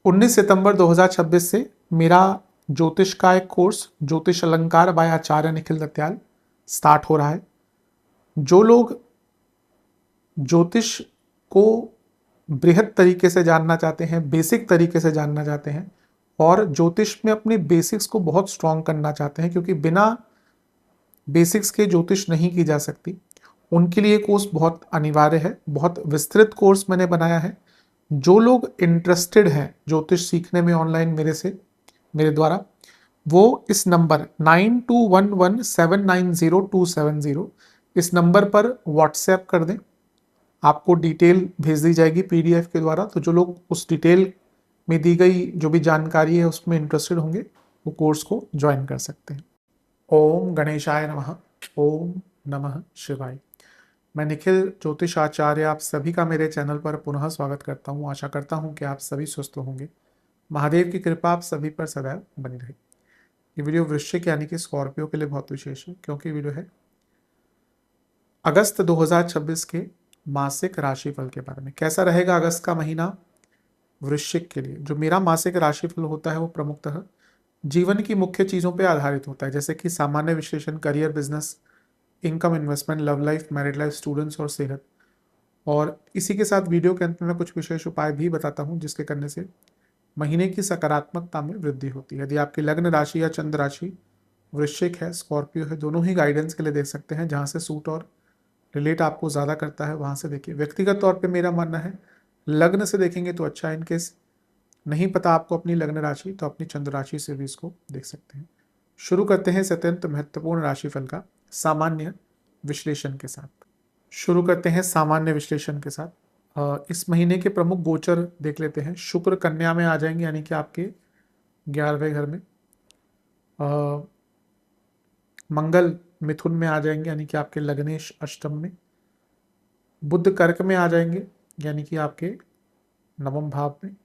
19 सितंबर 2026 से मेरा ज्योतिष का एक कोर्स ज्योतिष अलंकार बाय आचार्य निखिल दत्याल स्टार्ट हो रहा है। जो लोग ज्योतिष को बृहद तरीके से जानना चाहते हैं, बेसिक तरीके से जानना चाहते हैं और ज्योतिष में अपने बेसिक्स को बहुत स्ट्रॉन्ग करना चाहते हैं, क्योंकि बिना बेसिक्स के ज्योतिष नहीं की जा सकती, उनके लिए कोर्स बहुत अनिवार्य है। बहुत विस्तृत कोर्स मैंने बनाया है। जो लोग इंटरेस्टेड हैं ज्योतिष सीखने में ऑनलाइन मेरे द्वारा, वो इस नंबर 9211790270 इस नंबर पर व्हाट्सएप कर दें। आपको डिटेल भेज दी जाएगी पीडीएफ के द्वारा। तो जो लोग उस डिटेल में दी गई जो भी जानकारी है उसमें इंटरेस्टेड होंगे, वो कोर्स को ज्वाइन कर सकते हैं। ओम गणेशाय नमः। ओम नमः शिवाय। मैं निखिल ज्योतिष आचार्य आप सभी का मेरे चैनल पर पुनः स्वागत करता हूँ। आशा करता हूँ कि आप सभी स्वस्थ होंगे। महादेव की कृपा आप सभी पर सदैव बनी रहे। ये वीडियो वृश्चिक यानी कि स्कॉर्पियो के लिए बहुत विशेष है, क्योंकि वीडियो है अगस्त 2026 के मासिक राशिफल के बारे में। कैसा रहेगा अगस्त का महीना वृश्चिक के लिए। जो मेरा मासिक राशिफल होता है वो प्रमुखतः जीवन की मुख्य चीज़ों पर आधारित होता है, जैसे कि सामान्य विश्लेषण, career, business, income, investment, love life, married life, students और सेहत। और इसी के साथ वीडियो के अंत में मैं कुछ विशेष उपाय भी बताता हूं जिसके करने से महीने की सकारात्मकता में वृद्धि होती है। यदि आपकी लग्न राशि या चंद्र राशि वृश्चिक है, स्कॉर्पियो है, दोनों ही गाइडेंस के लिए देख सकते हैं। जहां से सूट और रिलेट आपको ज़्यादा करता है वहां से देखिए। व्यक्तिगत तौर पे मेरा मानना है लग्न से देखेंगे तो अच्छा है। इनकेस नहीं पता आपको अपनी लग्न राशि, तो अपनी चंद्र राशि से भी इसको देख सकते हैं। शुरू करते हैं इस अत्यंत महत्वपूर्ण राशिफल का सामान्य विश्लेषण के साथ। शुरू करते हैं सामान्य विश्लेषण के साथ। इस महीने के प्रमुख गोचर देख लेते हैं। शुक्र कन्या में आ जाएंगे, यानी कि आपके 11वें घर में। मंगल मिथुन में आ जाएंगे, यानी कि आपके लग्नेश अष्टम में। बुध कर्क में आ जाएंगे, यानी कि आपके 9वें भाव में।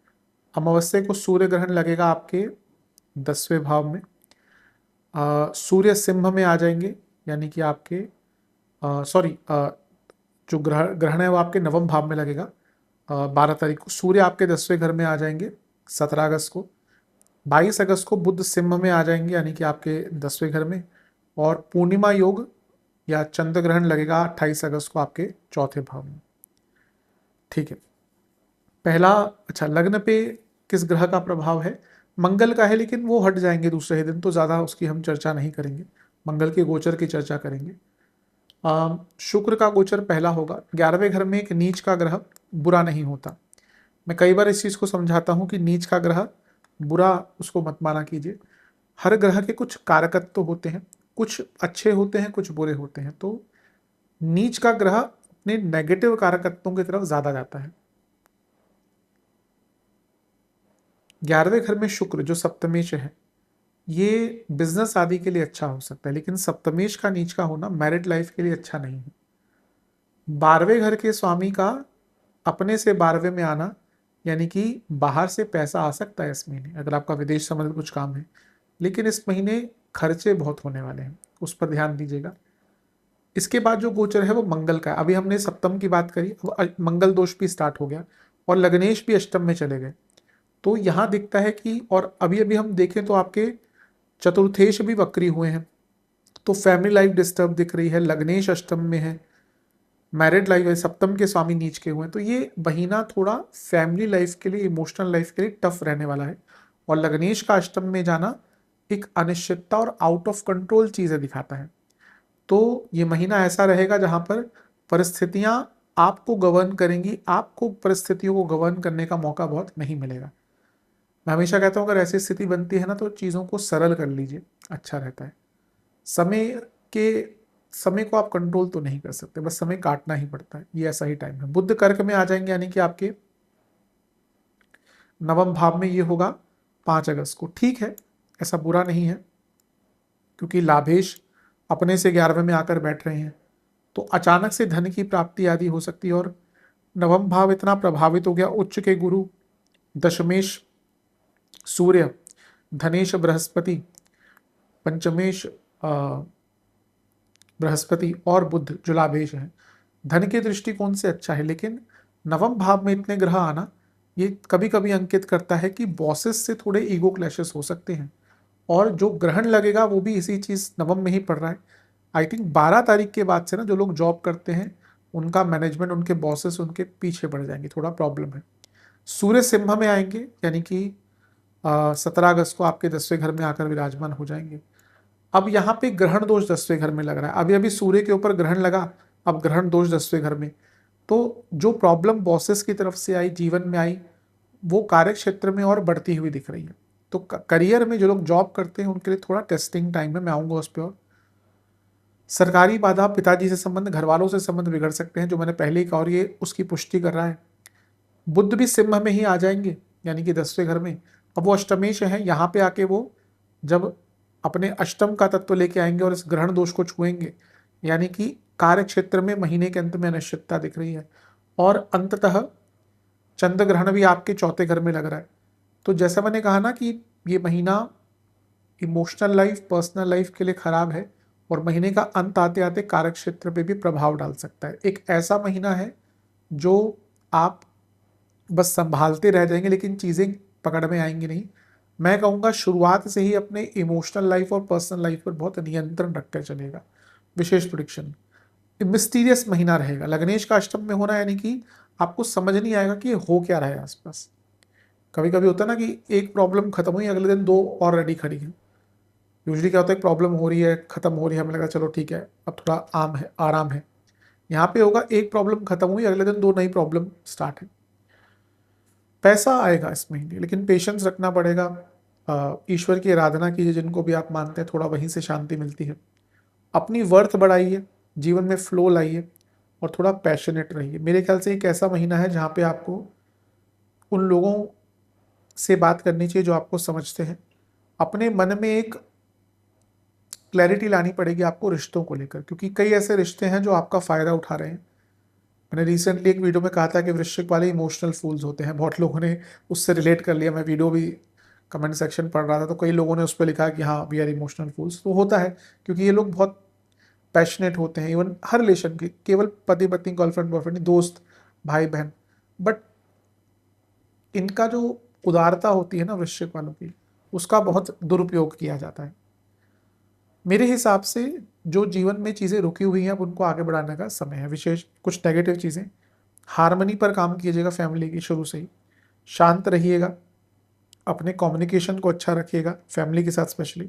अमावस्या को सूर्य ग्रहण लगेगा आपके 10वें भाव में। सूर्य सिंह में आ जाएंगे, यानी कि आपके जो ग्रहण है वो आपके 9वें भाव में लगेगा 12 तारीख को। सूर्य आपके 10वें घर में आ जाएंगे 17 अगस्त को। 22 अगस्त को बुध सिंह में आ जाएंगे, यानी कि आपके 10वें घर में। और पूर्णिमा योग या चंद्र ग्रहण लगेगा 28 अगस्त को आपके 4थे भाव में। ठीक है। पहला, अच्छा, लग्न पे किस ग्रह का प्रभाव है? मंगल का है, लेकिन वो हट जाएंगे दूसरे ही दिन, तो ज़्यादा उसकी हम चर्चा नहीं करेंगे। मंगल के गोचर की चर्चा करेंगे। शुक्र का गोचर पहला होगा। 11वें घर में एक नीच का ग्रह बुरा नहीं होता। मैं कई बार इस चीज़ को समझाता हूँ कि नीच का ग्रह बुरा उसको मत माना कीजिए। हर ग्रह के कुछ कारकत्व तो होते हैं, कुछ अच्छे होते हैं, कुछ बुरे होते हैं। तो नीच का ग्रह अपने नेगेटिव कारकत्वों की तरफ ज़्यादा जाता है। 11वें घर में शुक्र जो सप्तमेश है, ये बिजनेस आदि के लिए अच्छा हो सकता है, लेकिन सप्तमेश का नीच का होना मैरिड लाइफ के लिए अच्छा नहीं है। 12वें घर के स्वामी का अपने से 12वें में आना, यानी कि बाहर से पैसा आ सकता है इस महीने, अगर आपका विदेश संबंधित कुछ काम है। लेकिन इस महीने खर्चे बहुत होने वाले हैं, उस पर ध्यान दीजिएगा। इसके बाद जो गोचर है वो मंगल का है। अभी हमने सप्तम की बात करी, अब मंगल दोष भी स्टार्ट हो गया और लग्नेश भी अष्टम में चले गए। तो यहाँ दिखता है कि, और अभी अभी हम देखें तो आपके चतुर्थेश भी वक्री हुए हैं, तो फैमिली लाइफ डिस्टर्ब दिख रही है। लग्नेश अष्टम में है, मैरिड लाइफ है, सप्तम के स्वामी नीच के हुए हैं। तो ये महीना थोड़ा फैमिली लाइफ के लिए, इमोशनल लाइफ के लिए टफ रहने वाला है। और लग्नेश का अष्टम में जाना एक अनिश्चितता और आउट ऑफ कंट्रोल चीजें दिखाता है। तो ये महीना ऐसा रहेगा जहां पर परिस्थितियां आपको गवर्न करेंगी, आपको परिस्थितियों को गवर्न करने का मौका बहुत नहीं मिलेगा। मैं हमेशा कहता हूं अगर ऐसी स्थिति बनती है ना, तो चीज़ों को सरल कर लीजिए, अच्छा रहता है। समय समय को आप कंट्रोल तो नहीं कर सकते, बस समय काटना ही पड़ता है। ये ऐसा ही टाइम है। बुध कर्क में आ जाएंगे, यानी कि आपके 9वें भाव में। ये होगा 5 अगस्त को। ठीक है, ऐसा बुरा नहीं है, क्योंकि लाभेश अपने से 11वें में आकर बैठ रहे हैं, तो अचानक से धन की प्राप्ति आदि हो सकती है। और 9वां भाव इतना प्रभावित हो गया, उच्च के गुरु, दशमेश सूर्य, धनेश बृहस्पति, पंचमेश बृहस्पति और बुध जो लाभेश है, धन के दृष्टिकोण से अच्छा है। लेकिन 9वें भाव में इतने ग्रह आना ये कभी कभी अंकित करता है कि बॉसेस से थोड़े ईगो क्लैशेस हो सकते हैं, और जो ग्रहण लगेगा वो भी इसी चीज़ नवम में ही पड़ रहा है। आई थिंक 12 तारीख के बाद से ना जो लोग जॉब करते हैं उनका मैनेजमेंट, उनके बॉसेस उनके पीछे पड़ जाएंगे, थोड़ा प्रॉब्लम है। सूर्य सिंह में आएंगे, यानी कि 17 अगस्त को आपके 10वें घर में आकर विराजमान हो जाएंगे। अब यहाँ पे ग्रहण दोष 10वें घर में लग रहा है, अभी अभी सूर्य के ऊपर ग्रहण लगा, अब ग्रहण दोष 10वें घर में। तो जो प्रॉब्लम बॉसेस की तरफ से आई, जीवन में आई, वो कार्य क्षेत्र में और बढ़ती हुई दिख रही है। तो करियर में जो लोग जॉब करते हैं उनके लिए थोड़ा टेस्टिंग टाइम है, मैं आऊँगा उस पर। और सरकारी बाधा, पिताजी से संबंध, घर वालों से संबंध बिगड़ सकते हैं, जो मैंने पहले ही कहा, और ये उसकी पुष्टि कर रहा है। बुध भी सिंह में ही आ जाएंगे, यानी कि 10वें घर में। अब वो अष्टमेश है, यहाँ पे आके वो जब अपने अष्टम का तत्व लेके आएंगे और इस ग्रहण दोष को छुएंगे, यानी कि कार्य क्षेत्र में महीने के अंत में अनिश्चितता दिख रही है। और अंततः चंद्र ग्रहण भी आपके चौथे घर में लग रहा है। तो जैसा मैंने कहा ना कि ये महीना इमोशनल लाइफ, पर्सनल लाइफ के लिए खराब है, और महीने का अंत आते आते कार्य क्षेत्र पे भी प्रभाव डाल सकता है। एक ऐसा महीना है जो आप बस संभालते रह जाएंगे, लेकिन चीज़ें पकड़ में आएंगी नहीं। मैं कहूँगा शुरुआत से ही अपने इमोशनल लाइफ और पर्सनल लाइफ पर बहुत नियंत्रण रखकर चलेगा। विशेष प्रोडिक्शन, मिस्टीरियस महीना रहेगा। लग्नेश का अष्टम में होना, यानी कि आपको समझ नहीं आएगा कि ये हो क्या रहा है आसपास। कभी कभी होता है ना कि एक प्रॉब्लम खत्म हुई, अगले दिन दो और रेडी खड़ी है। यूजली क्या होता है, प्रॉब्लम हो रही है, खत्म हो रही है, हमें लगा चलो ठीक है अब थोड़ा आराम है। यहाँ पे होगा, एक प्रॉब्लम खत्म हुई, अगले दिन दो नई प्रॉब्लम स्टार्ट है। पैसा आएगा इस महीने, लेकिन पेशेंस रखना पड़ेगा। ईश्वर की आराधना कीजिए, जिनको भी आप मानते हैं, थोड़ा वहीं से शांति मिलती है। अपनी वर्थ बढ़ाइए, जीवन में फ्लो लाइए, और थोड़ा पैशनेट रहिए। मेरे ख्याल से एक ऐसा महीना है जहाँ पे आपको उन लोगों से बात करनी चाहिए जो आपको समझते हैं। अपने मन में एक क्लैरिटी लानी पड़ेगी आपको रिश्तों को लेकर, क्योंकि कई ऐसे रिश्ते हैं जो आपका फ़ायदा उठा रहे हैं। मैंने रिसेंटली एक वीडियो में कहा था कि वृश्चिक वाले इमोशनल फूल्स होते हैं, बहुत लोगों ने उससे रिलेट कर लिया। मैं वीडियो भी कमेंट सेक्शन पढ़ रहा था, तो कई लोगों ने उस पर लिखा कि हाँ वी आर इमोशनल फूल्स। तो होता है, क्योंकि ये लोग बहुत पैशनेट होते हैं, इवन हर रिलेशन की, केवल पति पत्नी, गर्लफ्रेंड बॉयफ्रेंड, दोस्त, भाई बहन। बट इनका जो उदारता होती है ना वृश्चिक वालों की, उसका बहुत दुरुपयोग किया जाता है। मेरे हिसाब से जो जीवन में चीज़ें रुकी हुई हैं, अब उनको आगे बढ़ाने का समय है। विशेष कुछ नेगेटिव चीज़ें, हारमनी पर काम कीजिएगा फैमिली की शुरू से ही। शांत रहिएगा, अपने कम्युनिकेशन को अच्छा रखिएगा फैमिली के साथ स्पेशली।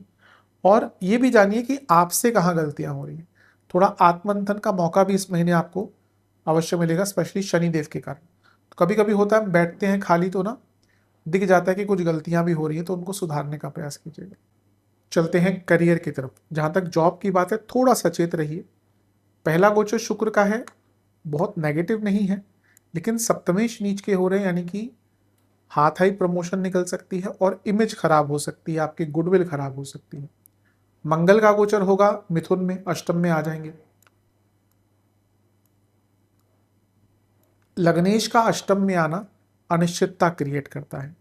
और ये भी जानिए कि आपसे कहाँ गलतियाँ हो रही हैं। थोड़ा आत्ममंथन का मौका भी इस महीने आपको अवश्य मिलेगा, स्पेशली शनिदेव के कारण। तो कभी कभी होता है, बैठते हैं खाली तो ना दिख जाता है कि कुछ गलतियाँ भी हो रही हैं, तो उनको सुधारने का प्रयास कीजिएगा। चलते हैं करियर की तरफ। जहाँ तक जॉब की बात है, थोड़ा सचेत रहिए। पहला गोचर शुक्र का है, बहुत नेगेटिव नहीं है, लेकिन सप्तमेश नीच के हो रहे हैं, यानी कि हाथ हाई प्रमोशन निकल सकती है, और इमेज खराब हो सकती है, आपकी गुडविल खराब हो सकती है। मंगल का गोचर होगा मिथुन में, अष्टम में आ जाएंगे। लग्नेश का अष्टम में आना अनिश्चितता क्रिएट करता है।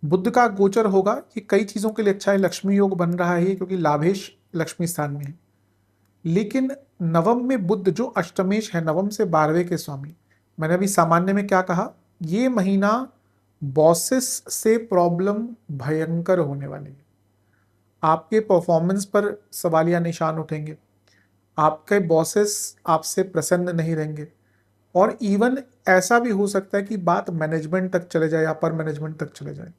बुध का गोचर होगा, ये कई चीज़ों के लिए अच्छा है। लक्ष्मी योग बन रहा है क्योंकि लाभेश लक्ष्मी स्थान में है। लेकिन नवम में बुध जो अष्टमेश है, नवम से 12वें के स्वामी, मैंने अभी सामान्य में क्या कहा, ये महीना बॉसेस से प्रॉब्लम भयंकर होने वाली है। आपके परफॉर्मेंस पर सवालिया निशान उठेंगे, आपके बॉसेस आपसे प्रसन्न नहीं रहेंगे, और इवन ऐसा भी हो सकता है कि बात मैनेजमेंट तक चले जाए, अपर मैनेजमेंट तक चले जाए।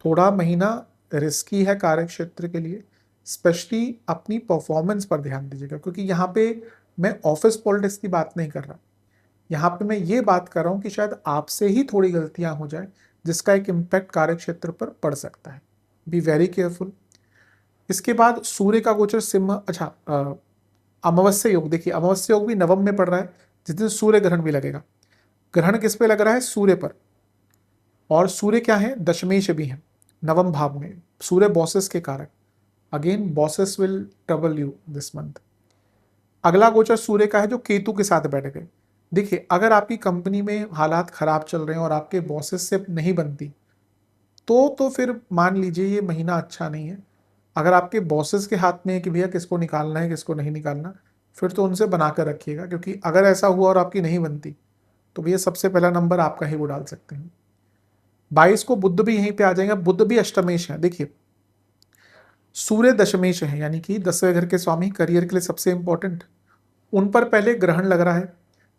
थोड़ा महीना रिस्की है कार्य क्षेत्र के लिए, स्पेशली अपनी परफॉर्मेंस पर ध्यान दीजिएगा, क्योंकि यहाँ पे मैं ऑफिस पॉलिटिक्स की बात नहीं कर रहा। यहाँ पे मैं ये बात कर रहा हूँ कि शायद आपसे ही थोड़ी गलतियाँ हो जाए, जिसका एक इम्पैक्ट कार्य क्षेत्र पर पड़ सकता है। Be very careful. इसके बाद सूर्य का गोचर सिंह, अच्छा अमावस्या योग देखिए, अमावस्या योग भी नवम में पड़ रहा है, जिस दिन सूर्य ग्रहण भी लगेगा। ग्रहण किस पे लग रहा है, सूर्य पर। और सूर्य क्या है, दशमेश भी है नवम भाव में। सूर्य बॉसेस के कारक, again bosses will trouble you this month. अगला गोचर सूर्य का है जो केतु के साथ बैठ गए। देखिए, अगर आपकी कंपनी में हालात खराब चल रहे हैं और आपके बॉसेस से नहीं बनती, तो फिर मान लीजिए ये महीना अच्छा नहीं है। अगर आपके बॉसेस के हाथ में है कि भैया किसको निकालना है किसको नहीं निकालना, फिर तो उनसे बना कर रखिएगा, क्योंकि अगर ऐसा हुआ और आपकी नहीं बनती, तो भैया सबसे पहला नंबर आपका ही वो डाल सकते हैं। 22 को बुध भी यहीं पे आ जाएंगे। बुध भी अष्टमेश है। देखिए, सूर्य दशमेश है, यानी कि 10वें घर के स्वामी, करियर के लिए सबसे इंपॉर्टेंट, उन पर पहले ग्रहण लग रहा है,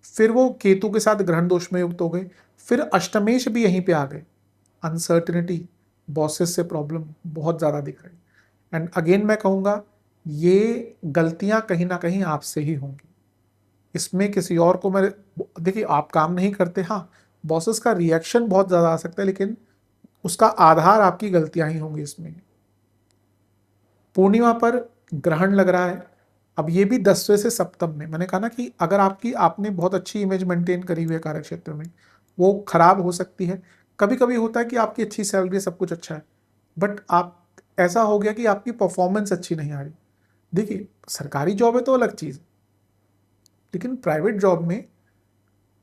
फिर वो केतु के साथ ग्रहण दोष में युक्त हो गए, फिर अष्टमेश भी यहीं पे आ गए। अनसर्टिनिटी, बॉसेस से प्रॉब्लम बहुत ज़्यादा दिख रही है। एंड अगेन मैं कहूँगा, ये गलतियाँ कहीं ना कहीं आपसे ही होंगी। इसमें किसी और को मैं, देखिए आप काम नहीं करते, हाँ बॉसेस का रिएक्शन बहुत ज़्यादा आ सकता है, लेकिन उसका आधार आपकी गलतियाँ ही होंगी इसमें। पूर्णिमा पर ग्रहण लग रहा है। अब ये भी 10वें से सप्तम में, मैंने कहा ना कि अगर आपने बहुत अच्छी इमेज मेंटेन करी हुई है कार्य क्षेत्र में, वो खराब हो सकती है। कभी कभी होता है कि आपकी अच्छी सैलरी, सब कुछ अच्छा है, बट आप, ऐसा हो गया कि आपकी परफॉर्मेंस अच्छी नहीं आ रही। देखिए, सरकारी जॉब है तो अलग चीज़, लेकिन प्राइवेट जॉब में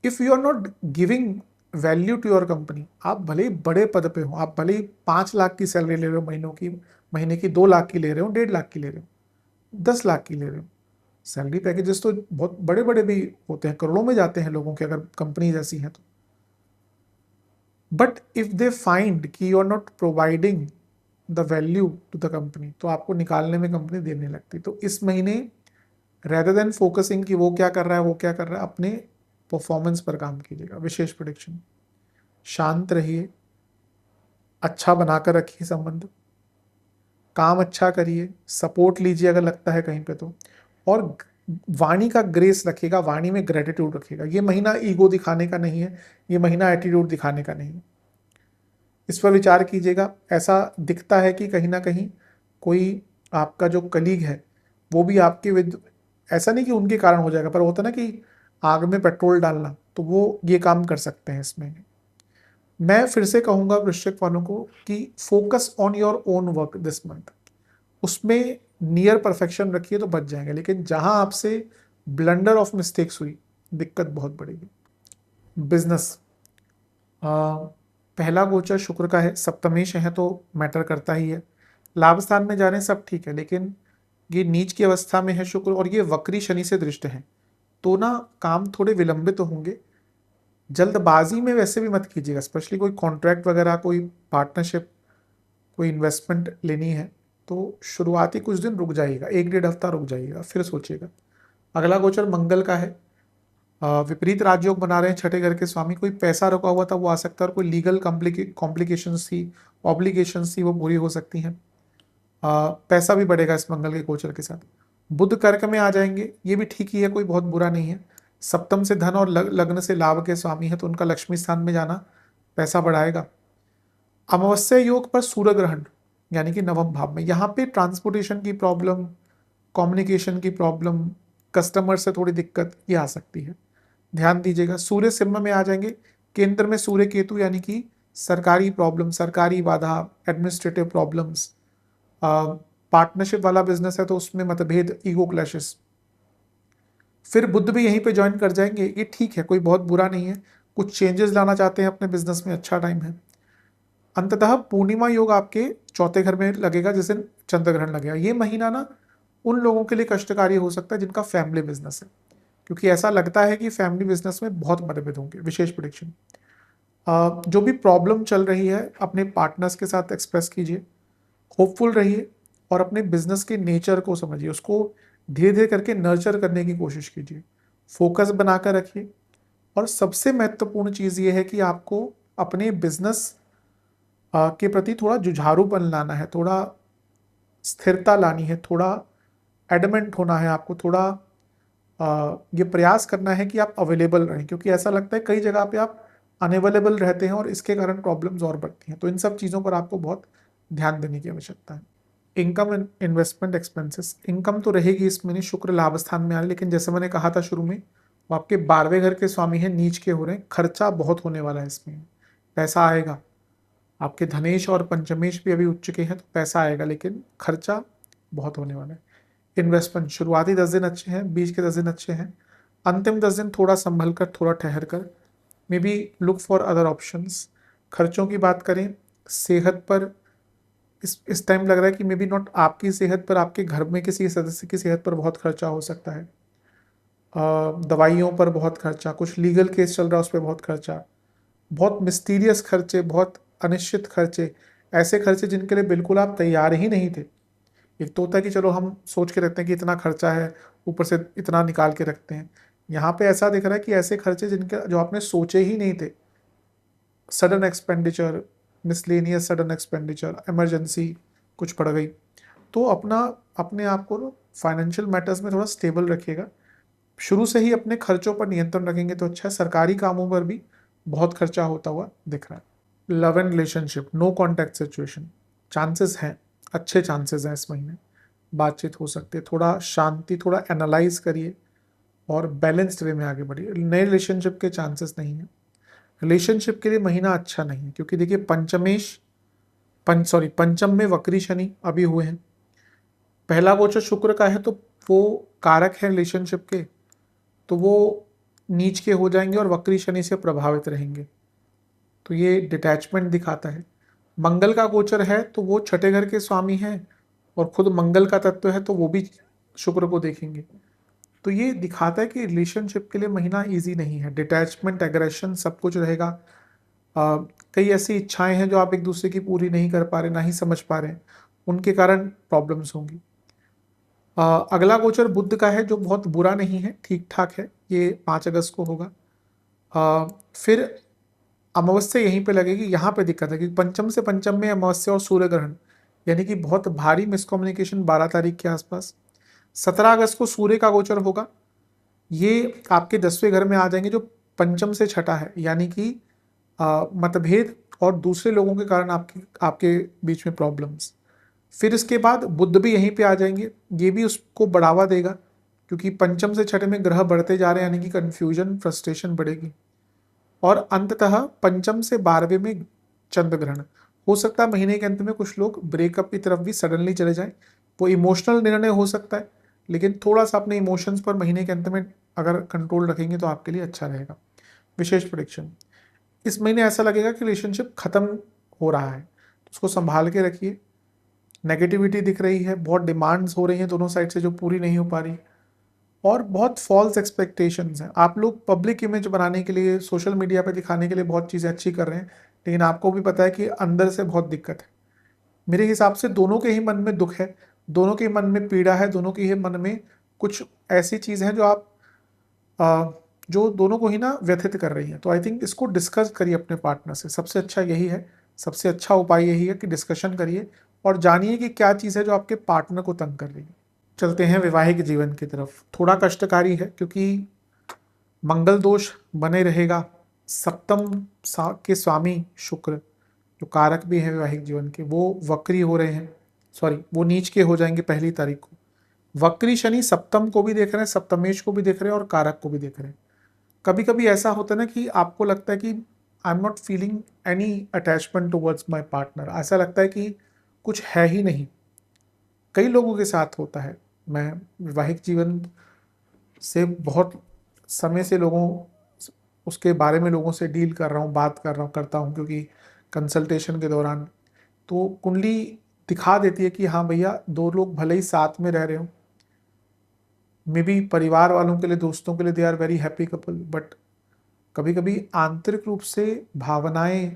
if you are not giving value to your company, आप भले ही बड़े पद पे हो, आप भले ही 5 लाख की सैलरी ले रहे हो महीने की 2 लाख की ले रहे हो, 1.5 लाख की ले रहे हो, 10 लाख की ले रहे हो, सैलरी पैकेजेस तो बहुत बड़े बड़े भी होते हैं, करोड़ों में जाते हैं लोगों के, अगर कंपनी जैसी है तो। बट इफ दे फाइंड कि you are not providing the value to the company, तो आपको निकालने में कंपनी देने लगती। तो इस महीने रेदर देन फोकसिंग कि वो क्या कर रहा है, वो क्या कर रहा है, अपने परफॉर्मेंस पर काम कीजिएगा। विशेष प्रेडिक्शन, शांत रहिए, अच्छा बनाकर रखिए संबंध, काम अच्छा करिए, सपोर्ट लीजिए अगर लगता है कहीं पे तो, और वाणी का ग्रेस रखिएगा, वाणी में ग्रेटिट्यूड रखिएगा। ये महीना ईगो दिखाने का नहीं है, ये महीना एटीट्यूड दिखाने का नहीं है। इस पर विचार कीजिएगा। ऐसा दिखता है कि कहीं ना कहीं कोई आपका जो कलीग है वो भी आपके ऐसा नहीं कि उनके कारण हो जाएगा, पर होता ना कि आग में पेट्रोल डालना, तो वो ये काम कर सकते हैं इसमें। मैं फिर से कहूंगा वृश्चिक वालों को कि focus on your own work this month, उसमें नियर परफेक्शन रखिए तो बच जाएंगे, लेकिन जहां आपसे ब्लंडर ऑफ मिस्टेक्स हुई, दिक्कत बहुत बढ़ेगी। बिजनेस, पहला गोचर शुक्र का है, सप्तमेश है तो मैटर करता ही है। लाभ स्थान में जा रहे हैं सब ठीक है, लेकिन ये नीच की अवस्था में है शुक्र, और ये वक्री शनि से दृष्ट है, तो ना काम थोड़े विलंबित तो होंगे। जल्दबाजी में वैसे भी मत कीजिएगा, स्पेशली कोई कॉन्ट्रैक्ट वगैरह, कोई पार्टनरशिप, कोई इन्वेस्टमेंट लेनी है तो शुरुआती कुछ दिन रुक जाइएगा, 1-1.5 हफ्ता रुक जाइएगा, फिर सोचिएगा। अगला गोचर मंगल का है, विपरीत राजयोग बना रहे हैं छठे घर के स्वामी, कोई पैसा रुका हुआ था वो आ सकता है, और कोई लीगल कॉम्प्लिकेशंस थी, ऑब्लिगेशंस थी, वो पूरी हो सकती हैं। पैसा भी बढ़ेगा इस मंगल के गोचर के साथ। बुध कर्क में आ जाएंगे, ये भी ठीक ही है, कोई बहुत बुरा नहीं है। सप्तम से धन और लग्न से लाभ के स्वामी है, तो उनका लक्ष्मी स्थान में जाना पैसा बढ़ाएगा। अमावस्या योग पर सूर्य ग्रहण, यानी कि नवम भाव में, यहाँ पे ट्रांसपोर्टेशन की प्रॉब्लम, कम्युनिकेशन की प्रॉब्लम, कस्टमर से थोड़ी दिक्कत ये आ सकती है, ध्यान दीजिएगा। सूर्य सिंह में आ जाएंगे, केंद्र में सूर्य केतु, यानी कि सरकारी प्रॉब्लम, सरकारी बाधा, एडमिनिस्ट्रेटिव प्रॉब्लम्स, पार्टनरशिप वाला बिजनेस है तो उसमें मतभेद, ईगो क्लैशेस। फिर बुध भी यहीं पे ज्वाइन कर जाएंगे, ये ठीक है, कोई बहुत बुरा नहीं है। कुछ चेंजेस लाना चाहते हैं अपने बिजनेस में, अच्छा टाइम है। अंततः पूर्णिमा योग आपके चौथे घर में लगेगा जिस दिन चंद्र ग्रहण लगेगा। ये महीना ना उन लोगों के लिए कष्टकारी हो सकता है जिनका फैमिली बिजनेस है, क्योंकि ऐसा लगता है कि फैमिली बिजनेस में बहुत मतभेद होंगे। विशेष प्रेडिक्शन, जो भी प्रॉब्लम चल रही है अपने पार्टनर्स के साथ एक्सप्रेस कीजिए, होपफुल रहिए, और अपने बिजनेस के नेचर को समझिए, उसको धीरे धीरे करके नर्चर करने की कोशिश कीजिए, फोकस बनाकर रखिए। और सबसे महत्वपूर्ण चीज़ ये है कि आपको अपने बिजनेस के प्रति थोड़ा जुझारूपन लाना है, थोड़ा स्थिरता लानी है, थोड़ा एडमेंट होना है आपको, थोड़ा ये प्रयास करना है कि आप अवेलेबल रहें, क्योंकि ऐसा लगता है कई जगह पे आप अनअवेलेबल रहते हैं और इसके कारण प्रॉब्लम्स और बढ़ती हैं। तो इन सब चीज़ों पर आपको बहुत ध्यान देने की आवश्यकता है। Income and investment expenses, income तो रहेगी इस महीने, शुक्र लाभ स्थान में आ रहे, लेकिन जैसे मैंने कहा था शुरू में, वो आपके 12वें घर के स्वामी हैं, नीच के हो रहे हैं, खर्चा बहुत होने वाला है इसमें। पैसा आएगा, आपके धनेश और पंचमेश भी अभी उच्च के हैं तो पैसा आएगा, लेकिन खर्चा बहुत होने वाला है। इन्वेस्टमेंट, शुरुआती 10 दिन अच्छे हैं, बीच के 10 दिन अच्छे हैं, अंतिम 10 दिन थोड़ा संभल कर, थोड़ा ठहर कर, may be look for other options. खर्चों की बात करें, सेहत पर इस टाइम लग रहा है कि मे बी नॉट आपकी सेहत पर, आपके घर में किसी सदस्य की सेहत पर बहुत खर्चा हो सकता है। दवाइयों पर बहुत खर्चा, कुछ लीगल केस चल रहा है उस पर बहुत खर्चा, बहुत मिस्टीरियस खर्चे, बहुत अनिश्चित खर्चे, ऐसे खर्चे जिनके लिए बिल्कुल आप तैयार ही नहीं थे। एक तो होता है कि चलो हम सोच के रखते हैं कि इतना खर्चा है, ऊपर से इतना निकाल के रखते हैं। यहाँ पे ऐसा दिख रहा है कि ऐसे खर्चे जिनके जो आपने सोचे ही नहीं थे, sudden expenditure, miscellaneous sudden expenditure, emergency कुछ पड़ गई, तो अपने आप को फाइनेंशियल मैटर्स में थोड़ा स्टेबल रखिएगा। शुरू से ही अपने खर्चों पर नियंत्रण रखेंगे तो अच्छा है। सरकारी कामों पर भी बहुत खर्चा होता हुआ दिख रहा है। Love and relationship, no contact situation, chances हैं, अच्छे चांसेस हैं इस महीने, बातचीत हो सकती है। थोड़ा शांति, थोड़ा एनालाइज करिए और बैलेंस्ड वे में आगे बढ़िए। नए रिलेशनशिप के चांसेस नहीं है। रिलेशनशिप के लिए महीना अच्छा नहीं है, क्योंकि देखिए पंचम में वक्री शनि अभी हुए हैं। पहला गोचर शुक्र का है, तो वो कारक है रिलेशनशिप के, तो वो नीच के हो जाएंगे और वक्री शनि से प्रभावित रहेंगे, तो ये डिटैचमेंट दिखाता है। मंगल का गोचर है तो वो छठे घर के स्वामी हैं और खुद मंगल का तत्व है, तो वो भी शुक्र को देखेंगे। तो ये दिखाता है कि रिलेशनशिप के लिए महीना इजी नहीं है। डिटैचमेंट, एग्रेशन सब कुछ रहेगा। कई ऐसी इच्छाएं हैं जो आप एक दूसरे की पूरी नहीं कर पा रहे, ना ही समझ पा रहे हैं, उनके कारण प्रॉब्लम्स होंगी। अगला गोचर बुध का है, जो बहुत बुरा नहीं है, ठीक ठाक है। ये 5 अगस्त को होगा। फिर अमावस्या यहीं पे लगेगी। यहाँ पे दिक्कत है कि पंचम से पंचम में अमावस्या और सूर्य ग्रहण, यानी कि बहुत भारी मिसकम्युनिकेशन 12 तारीख के आसपास। 17 अगस्त को सूर्य का गोचर होगा। ये आपके 10वें घर में आ जाएंगे, जो पंचम से छठा है, यानी कि मतभेद और दूसरे लोगों के कारण आपके बीच में प्रॉब्लम्स। फिर इसके बाद बुध भी यहीं पे आ जाएंगे, ये भी उसको बढ़ावा देगा, क्योंकि पंचम से छठे में ग्रह बढ़ते जा रहे हैं, यानी कि कन्फ्यूजन, फ्रस्ट्रेशन बढ़ेगी। और अंततः पंचम से 12वें में चंद्र ग्रहण हो सकता है। महीने के अंत में कुछ लोग ब्रेकअप की तरफ भी सडनली चले जाएं। वो इमोशनल निर्णय हो सकता है, लेकिन थोड़ा सा अपने इमोशंस पर महीने के अंत में अगर कंट्रोल रखेंगे तो आपके लिए अच्छा रहेगा। विशेष प्रेडिक्शन, इस महीने ऐसा लगेगा कि रिलेशनशिप खत्म हो रहा है, तो उसको संभाल के रखिए। नेगेटिविटी दिख रही है, बहुत डिमांड्स हो रही हैं दोनों साइड से जो पूरी नहीं हो पा रही, और बहुत फॉल्स एक्सपेक्टेशंस हैं। आप लोग पब्लिक इमेज बनाने के लिए, सोशल मीडिया पे दिखाने के लिए बहुत चीज़ें अच्छी कर रहे हैं, लेकिन आपको भी पता है कि अंदर से बहुत दिक्कत है। मेरे हिसाब से दोनों के ही मन में दुख है, दोनों के मन में पीड़ा है, दोनों के ही मन में कुछ ऐसी चीज़ है जो दोनों को ही ना व्यथित कर रही है। तो आई थिंक इसको डिस्कस करिए अपने पार्टनर से, सबसे अच्छा यही है, सबसे अच्छा उपाय यही है कि डिस्कशन करिए और जानिए कि क्या चीज़ है जो आपके पार्टनर को तंग कर रही है। चलते हैं वैवाहिक जीवन की तरफ। थोड़ा कष्टकारी है, क्योंकि मंगल दोष बने रहेगा। के स्वामी शुक्र, जो कारक भी है वैवाहिक जीवन के, वो वक्री हो रहे हैं, वो नीच के हो जाएंगे 1 तारीख को। वक्री शनि सप्तम को भी देख रहे हैं, सप्तमेश को भी देख रहे हैं और कारक को भी देख रहे हैं। कभी कभी ऐसा होता है ना कि आपको लगता है कि I am not feeling any attachment towards my partner, ऐसा लगता है कि कुछ है ही नहीं। कई लोगों के साथ होता है। मैं वैवाहिक जीवन से बहुत समय से उसके बारे में लोगों से डील कर रहा हूँ, बात कर रहा हूँ, करता हूँ, क्योंकि कंसल्टेशन के दौरान तो कुंडली दिखा देती है कि हाँ भैया, दो लोग भले ही साथ में रह रहे हो, मे बी परिवार वालों के लिए, दोस्तों के लिए they are very happy couple, but कभी कभी आंतरिक रूप से भावनाएं,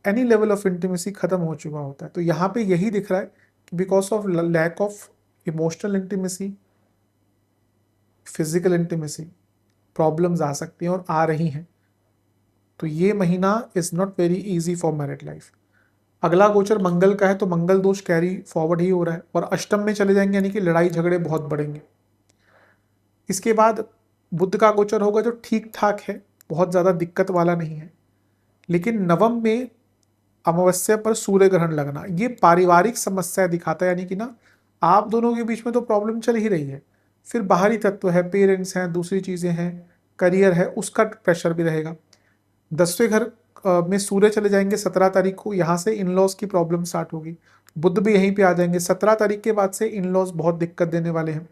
एनी लेवल ऑफ इंटीमेसी खत्म हो चुका होता है। तो यहाँ पे यही दिख रहा है कि because of lack of emotional intimacy, physical intimacy, problems आ सकती हैं और आ रही हैं। तो ये महीना is not very easy for married life. अगला गोचर मंगल का है, तो मंगल दोष कैरी फॉरवर्ड ही हो रहा है और अष्टम में चले जाएंगे, यानी कि लड़ाई झगड़े बहुत बढ़ेंगे। इसके बाद बुध का गोचर होगा, जो ठीक ठाक है, बहुत ज़्यादा दिक्कत वाला नहीं है। लेकिन नवम में अमावस्या पर सूर्य ग्रहण लगना, ये पारिवारिक समस्या दिखाता है, यानी कि ना आप दोनों के बीच में तो प्रॉब्लम चल ही रही है, फिर बाहरी तत्व है, पेरेंट्स हैं, दूसरी चीज़ें हैं, करियर है, उसका प्रेशर भी रहेगा। 10वें घर में सूर्य चले जाएंगे 17 तारीख को, यहाँ से इन लॉज की प्रॉब्लम स्टार्ट होगी। बुध भी यहीं पे आ जाएंगे। 17 तारीख के बाद से इन लॉज बहुत दिक्कत देने वाले हैं।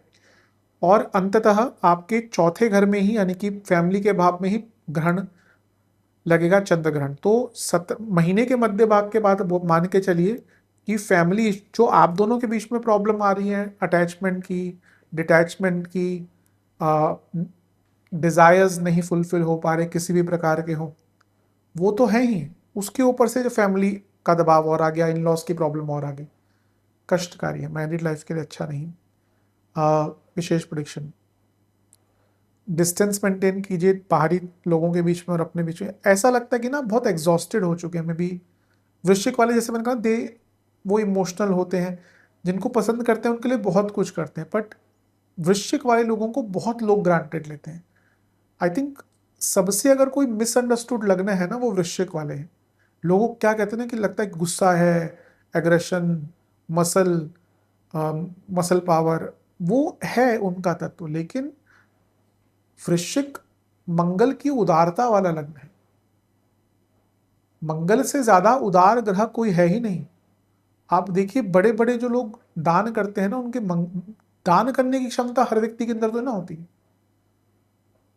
और अंततः आपके चौथे घर में ही, यानी कि फैमिली के भाव में ही ग्रहण लगेगा, चंद्र ग्रहण। तो महीने के मध्य भाग के बाद वो मान के चलिए कि फैमिली, जो आप दोनों के बीच में प्रॉब्लम आ रही है, अटैचमेंट की, डिटैचमेंट की, डिज़ायर्स नहीं फुलफिल हो पा रहे किसी भी प्रकार के हो, वो तो है ही, उसके ऊपर से जो फैमिली का दबाव और आ गया, इन लॉज की प्रॉब्लम और आ गई, कष्टकारी है, मैरिड लाइफ के लिए अच्छा नहीं। विशेष प्रेडिक्शन, डिस्टेंस मेंटेन कीजिए बाहरी लोगों के बीच में और अपने बीच में। ऐसा लगता है कि ना बहुत एग्जॉस्टेड हो चुके हैं। मैं भी वृश्चिक वाले, जैसे मैंने कहा, दे वो इमोशनल होते हैं, जिनको पसंद करते हैं उनके लिए बहुत कुछ करते हैं, बट वृश्चिक वाले लोगों को बहुत लोग ग्रांटेड लेते हैं। आई थिंक सबसे अगर कोई मिसअंडरस्टूड लगना है ना, वो वृश्चिक वाले हैं। लोगों को क्या कहते हैं ना, कि लगता है कि गुस्सा है, एग्रेशन, मसल मसल पावर, वो है उनका तत्व, लेकिन वृश्चिक मंगल की उदारता वाला लग्न है। मंगल से ज्यादा उदार ग्रह कोई है ही नहीं। आप देखिए, बड़े बड़े जो लोग दान करते हैं ना, उनके दान करने की क्षमता हर व्यक्ति के अंदर तो ना होती है।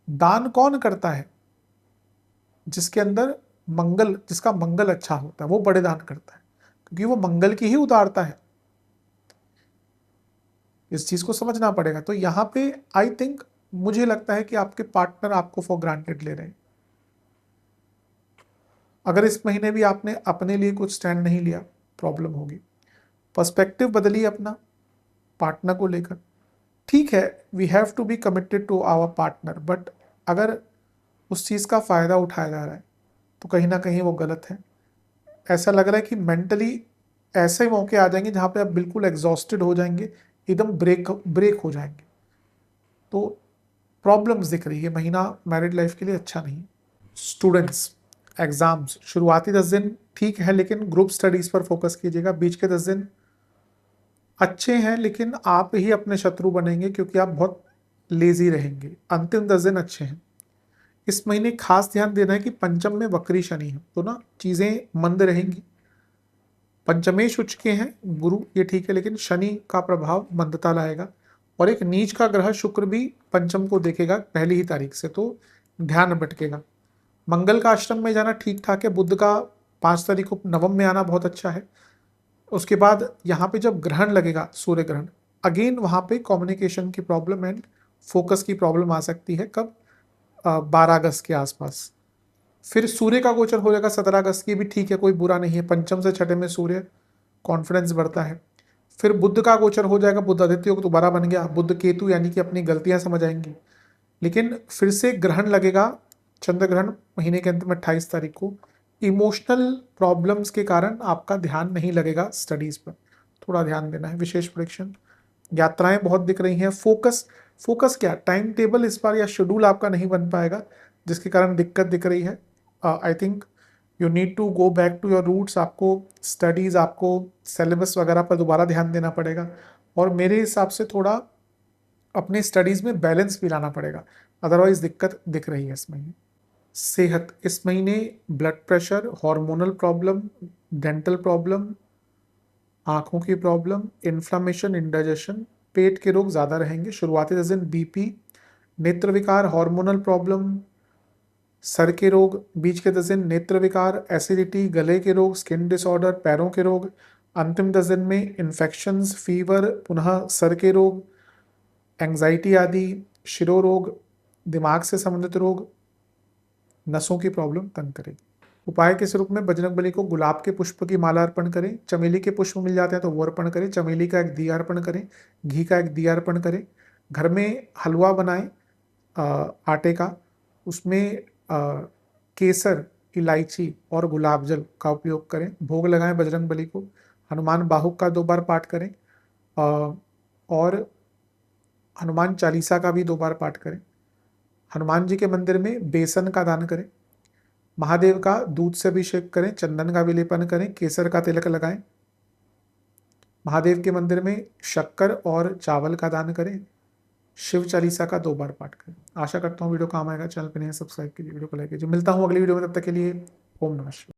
दान कौन करता है? जिसके अंदर मंगल, जिसका मंगल अच्छा होता है, वो बड़े दान करता है, क्योंकि वो मंगल की ही उदारता है। इस चीज को समझना पड़ेगा। तो यहाँ पे आई थिंक, मुझे लगता है कि आपके पार्टनर आपको फॉर ग्रांटेड ले रहे हैं। अगर इस महीने भी आपने अपने लिए कुछ स्टैंड नहीं लिया, प्रॉब्लम होगी। पर्सपेक्टिव बदलिए अपना पार्टनर को लेकर। ठीक है, we have to be committed to our partner, but अगर उस चीज़ का फ़ायदा उठाया जा रहा है तो कहीं ना कहीं वो गलत है। ऐसा लग रहा है कि मेंटली ऐसे मौके आ जाएंगे जहाँ पे आप बिल्कुल एग्जॉस्टेड हो जाएंगे, एकदम ब्रेक ब्रेक हो जाएंगे। तो प्रॉब्लम्स दिख रही है, महीना मैरिड लाइफ के लिए अच्छा नहीं। स्टूडेंट्स, एग्जाम्स शुरुआती 10 दिन ठीक है, लेकिन ग्रुप स्टडीज पर फोकस कीजिएगा। बीच के 10 दिन अच्छे हैं, लेकिन आप ही अपने शत्रु बनेंगे, क्योंकि आप बहुत लेजी रहेंगे। अंतिम 10 दिन अच्छे हैं। इस महीने खास ध्यान देना है कि पंचम में वक्री शनि है, तो ना चीजें मंद रहेंगी। पंचमेश उच्च के हैं गुरु, ये ठीक है, लेकिन शनि का प्रभाव मंदता लाएगा। और एक नीच का ग्रह शुक्र भी पंचम को देखेगा पहली ही तारीख से, तो ध्यान भटकेगा। मंगल का आश्रम में जाना ठीक ठाक है। बुध का 5 तारीख को नवम में आना बहुत अच्छा है। उसके बाद यहाँ पे जब ग्रहण लगेगा, सूर्य ग्रहण, अगेन वहाँ पे कम्युनिकेशन की प्रॉब्लम एंड फोकस की प्रॉब्लम आ सकती है। कब? 12 अगस्त के आसपास। फिर सूर्य का गोचर हो जाएगा 17 अगस्त की, भी ठीक है, कोई बुरा नहीं है। पंचम से छठे में सूर्य, कॉन्फिडेंस बढ़ता है। फिर बुध का गोचर हो जाएगा, बुध आदित्य योग दोबारा बन गया, बुध केतु, यानी कि अपनी गलतियां समझ आएंगी। लेकिन फिर से ग्रहण लगेगा, चंद्र ग्रहण, महीने के अंत में 28 तारीख को। इमोशनल प्रॉब्लम्स के कारण आपका ध्यान नहीं लगेगा स्टडीज पर, थोड़ा ध्यान देना है। विशेष प्रेडिक्शन, यात्राएं बहुत दिख रही हैं। फोकस, फोकस क्या, टाइम टेबल इस बार या शेड्यूल आपका नहीं बन पाएगा, जिसके कारण दिक्कत दिख रही है। I think you need to go back to your roots. आपको स्टडीज, आपको सिलेबस वगैरह पर दोबारा ध्यान देना पड़ेगा, और मेरे हिसाब से थोड़ा अपने स्टडीज में बैलेंस भी लाना पड़ेगा, अदरवाइज दिक्कत दिख रही है इस महीने। सेहत, इस महीने blood pressure, hormonal problem, dental problem, आंखों की प्रॉब्लम, इन्फ्लामेशन, इंडाइजेशन, पेट के रोग ज़्यादा रहेंगे। शुरुआती 10 दिन बीपी, नेत्र विकार, हार्मोनल प्रॉब्लम, सर के रोग। बीच के 10 दिन नेत्र विकार, एसिडिटी, गले के रोग, स्किन डिसऑर्डर, पैरों के रोग। अंतिम 10 दिन में इन्फेक्शंस, फीवर, पुनः सर के रोग, एंजाइटी आदि, शिरोरोग, दिमाग से संबंधित रोग, नसों की प्रॉब्लम तंग करेगी। उपाय के स्वरूप में बजरंगबली को गुलाब के पुष्प की माला अर्पण करें। चमेली के पुष्प मिल जाते हैं तो वो अर्पण करें। चमेली का एक दिया अर्पण करें। घी का एक दिया अर्पण करें। घर में हलवा बनाएं आटे का, उसमें केसर, इलायची और गुलाब जल का उपयोग करें। भोग लगाएं बजरंगबली को। हनुमान बाहुक का 2 बार पाठ करें, और हनुमान चालीसा का भी 2 बार पाठ करें। हनुमान जी के मंदिर में बेसन का दान करें। महादेव का दूध से अभिषेक करें, चंदन का विलेपन करें, केसर का तिलक लगाएं। महादेव के मंदिर में शक्कर और चावल का दान करें। शिव चालीसा का 2 बार पाठ करें। आशा करता हूँ वीडियो काम आएगा। चैनल पर नहीं सब्सक्राइब कीजिए, वीडियो को लाइक कीजिए। मिलता हूँ अगली वीडियो में, तब तक के लिए ओम नमः शिवाय।